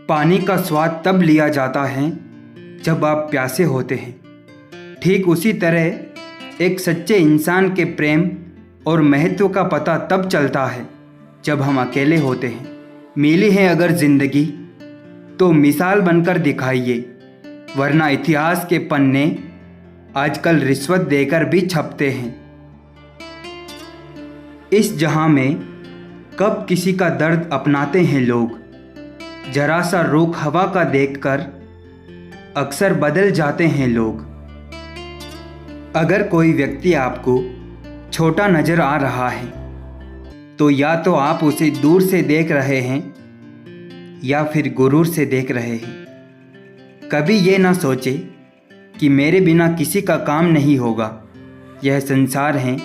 पानी का स्वाद तब लिया जाता है जब आप प्यासे होते हैं। ठीक उसी तरह एक सच्चे इंसान के प्रेम और महत्व का पता तब चलता है जब हम अकेले होते हैं। मिली है अगर ज़िंदगी तो मिसाल बनकर दिखाइए, वरना इतिहास के पन्ने आजकल रिश्वत देकर भी छपते हैं। इस जहां में कब किसी का दर्द अपनाते हैं लोग, जरा सा रुख हवा का देखकर अक्सर बदल जाते हैं लोग। अगर कोई व्यक्ति आपको छोटा नज़र आ रहा है तो या तो आप उसे दूर से देख रहे हैं या फिर गुरूर से देख रहे हैं। कभी ये ना सोचे कि मेरे बिना किसी का काम नहीं होगा। यह संसार है,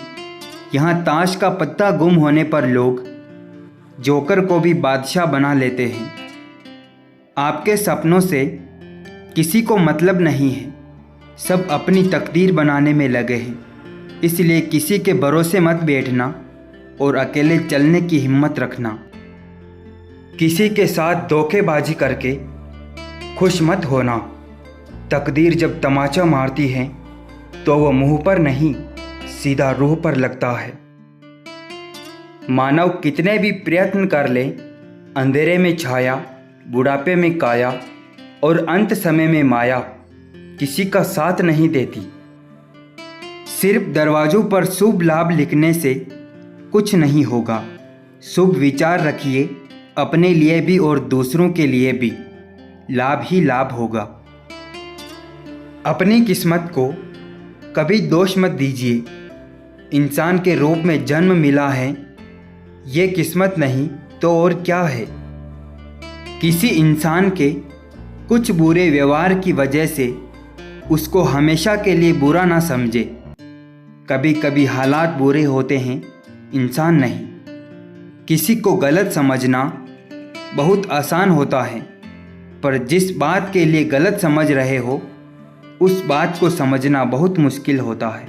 यहाँ ताश का पत्ता गुम होने पर लोग जोकर को भी बादशाह बना लेते हैं। आपके सपनों से किसी को मतलब नहीं है, सब अपनी तकदीर बनाने में लगे हैं। इसलिए किसी के भरोसे मत बैठना और अकेले चलने की हिम्मत रखना। किसी के साथ धोखेबाजी करके खुश मत होना। तकदीर जब तमाचा मारती है तो वो मुंह पर नहीं, सीधा रूह पर लगता है। मानव कितने भी प्रयत्न कर ले, अंधेरे में छाया, बुढ़ापे में काया और अंत समय में माया किसी का साथ नहीं देती। सिर्फ दरवाजों पर शुभ लाभ लिखने से कुछ नहीं होगा। शुभ विचार रखिए, अपने लिए भी और दूसरों के लिए भी लाभ ही लाभ होगा। अपनी किस्मत को कभी दोष मत दीजिए। इंसान के रूप में जन्म मिला है, ये किस्मत नहीं तो और क्या है। किसी इंसान के कुछ बुरे व्यवहार की वजह से उसको हमेशा के लिए बुरा ना समझे। कभी कभी हालात बुरे होते हैं, इंसान नहीं। किसी को गलत समझना बहुत आसान होता है, पर जिस बात के लिए गलत समझ रहे हो उस बात को समझना बहुत मुश्किल होता है।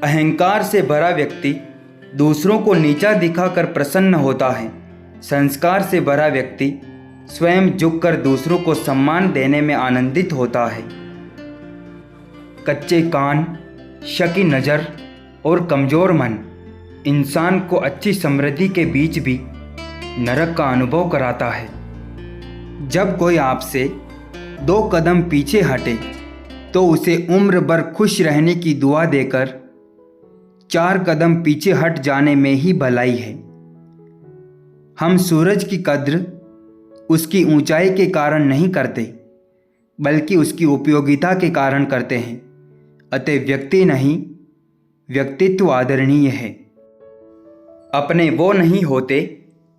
अहंकार से भरा व्यक्ति दूसरों को नीचा दिखाकर प्रसन्न होता है। संस्कार से भरा व्यक्ति स्वयं झुककर दूसरों को सम्मान देने में आनंदित होता है। कच्चे कान, शकी नज़र और कमज़ोर मन इंसान को अच्छी समृद्धि के बीच भी नरक का अनुभव कराता है। जब कोई आपसे 2 कदम पीछे हटे तो उसे उम्र भर खुश रहने की दुआ देकर 4 कदम पीछे हट जाने में ही भलाई है। हम सूरज की कद्र उसकी ऊंचाई के कारण नहीं करते, बल्कि उसकी उपयोगिता के कारण करते हैं। अतः व्यक्ति नहीं, व्यक्तित्व आदरणीय है। अपने वो नहीं होते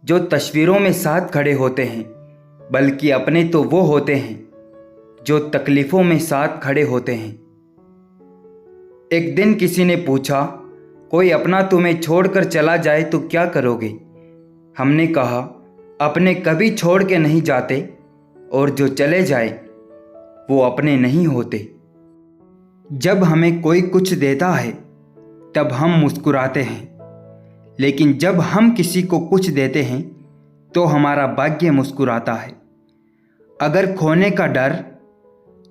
जो तस्वीरों में साथ खड़े होते हैं, बल्कि अपने तो वो होते हैं जो तकलीफ़ों में साथ खड़े होते हैं। एक दिन किसी ने पूछा, कोई अपना तुम्हें छोड़कर चला जाए तो क्या करोगे? हमने कहा, अपने कभी छोड़ के नहीं जाते और जो चले जाए वो अपने नहीं होते। जब हमें कोई कुछ देता है तब हम मुस्कुराते हैं, लेकिन जब हम किसी को कुछ देते हैं तो हमारा भाग्य मुस्कुराता है। अगर खोने का डर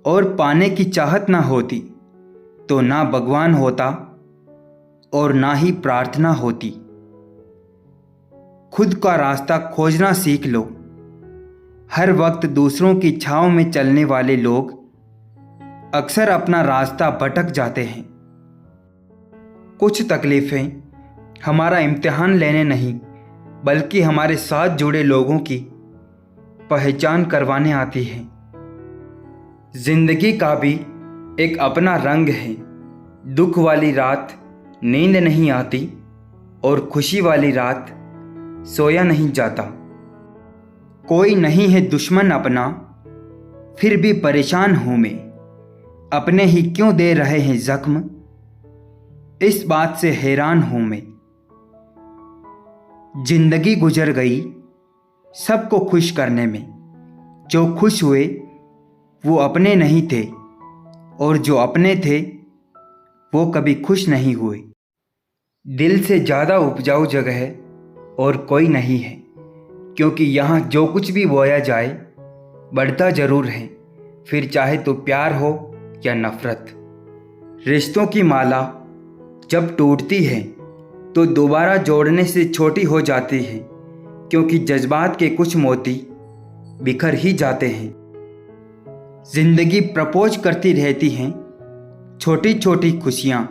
और पाने की चाहत ना होती तो ना भगवान होता और ना ही प्रार्थना होती। खुद का रास्ता खोजना सीख लो। हर वक्त दूसरों की छांव में चलने वाले लोग अक्सर अपना रास्ता भटक जाते हैं। कुछ तकलीफ़ें हमारा इम्तिहान लेने नहीं, बल्कि हमारे साथ जुड़े लोगों की पहचान करवाने आती हैं। जिंदगी का भी एक अपना रंग है। दुख वाली रात नींद नहीं आती और खुशी वाली रात सोया नहीं जाता। कोई नहीं है दुश्मन अपना, फिर भी परेशान हूं मैं। अपने ही क्यों दे रहे हैं जख्म, इस बात से हैरान हूं मैं। जिंदगी गुजर गई सबको खुश करने में। जो खुश हुए वो अपने नहीं थे, और जो अपने थे वो कभी खुश नहीं हुए। दिल से ज़्यादा उपजाऊ जगह और कोई नहीं है, क्योंकि यहाँ जो कुछ भी बोया जाए बढ़ता ज़रूर है, फिर चाहे तो प्यार हो या नफ़रत। रिश्तों की माला जब टूटती है तो दोबारा जोड़ने से छोटी हो जाती है, क्योंकि जज्बात के कुछ मोती बिखर ही जाते हैं। जिंदगी प्रपोज करती रहती हैं छोटी छोटी खुशियाँ,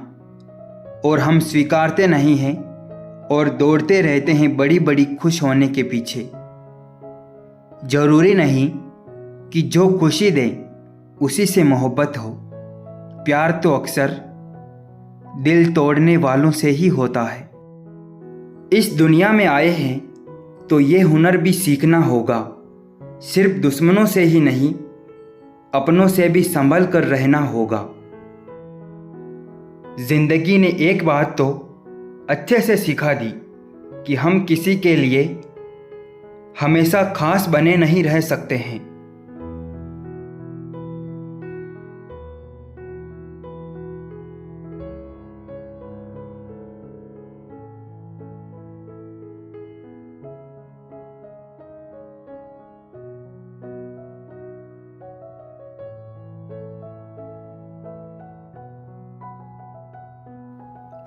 और हम स्वीकारते नहीं हैं और दौड़ते रहते हैं बड़ी बड़ी खुश होने के पीछे। ज़रूरी नहीं कि जो खुशी दे उसी से मोहब्बत हो, प्यार तो अक्सर दिल तोड़ने वालों से ही होता है। इस दुनिया में आए हैं तो ये हुनर भी सीखना होगा, सिर्फ दुश्मनों से ही नहीं, अपनों से भी संभल कर रहना होगा। जिंदगी ने एक बात तो अच्छे से सिखा दी कि हम किसी के लिए हमेशा खास बने नहीं रह सकते हैं।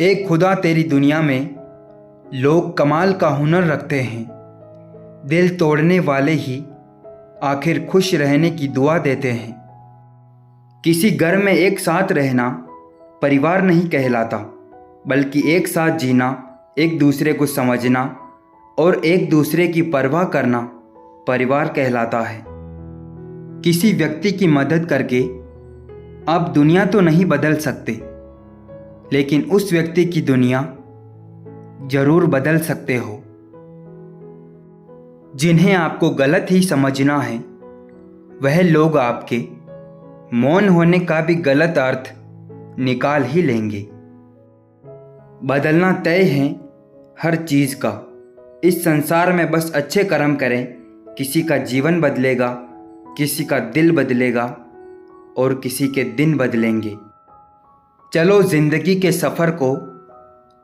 एक खुदा तेरी दुनिया में लोग कमाल का हुनर रखते हैं, दिल तोड़ने वाले ही आखिर खुश रहने की दुआ देते हैं। किसी घर में एक साथ रहना परिवार नहीं कहलाता, बल्कि एक साथ जीना, एक दूसरे को समझना और एक दूसरे की परवाह करना परिवार कहलाता है। किसी व्यक्ति की मदद करके आप दुनिया तो नहीं बदल सकते, लेकिन उस व्यक्ति की दुनिया जरूर बदल सकते हो। जिन्हें आपको गलत ही समझना है वह लोग आपके मौन होने का भी गलत अर्थ निकाल ही लेंगे। बदलना तय है हर चीज़ का, इस संसार में बस अच्छे कर्म करें, किसी का जीवन बदलेगा, किसी का दिल बदलेगा और किसी के दिन बदलेंगे। चलो जिंदगी के सफ़र को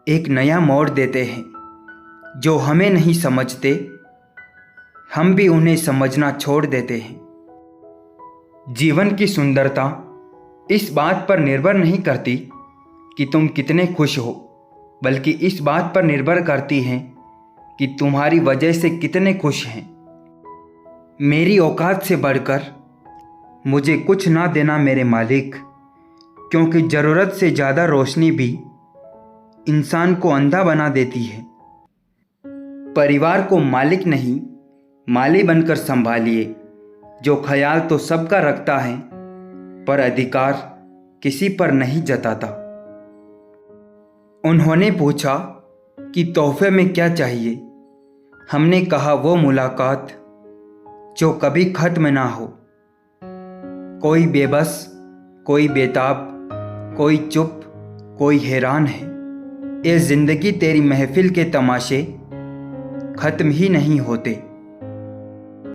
एक नया मोड़ देते हैं। जो हमें नहीं समझते हम भी उन्हें समझना छोड़ देते हैं। जीवन की सुंदरता इस बात पर निर्भर नहीं करती कि तुम कितने खुश हो, बल्कि इस बात पर निर्भर करती है कि तुम्हारी वजह से कितने खुश हैं। मेरी औकात से बढ़कर मुझे कुछ ना देना मेरे मालिक, क्योंकि ज़रूरत से ज़्यादा रोशनी भी इंसान को अंधा बना देती है। परिवार को मालिक नहीं माली बनकर संभालिए, जो ख्याल तो सबका रखता है पर अधिकार किसी पर नहीं जताता। उन्होंने पूछा कि तोहफे में क्या चाहिए, हमने कहा वो मुलाकात जो कभी खत्म ना हो। कोई बेबस, कोई बेताब, कोई चुप, कोई हैरान है। ये जिंदगी तेरी महफिल के तमाशे खत्म ही नहीं होते।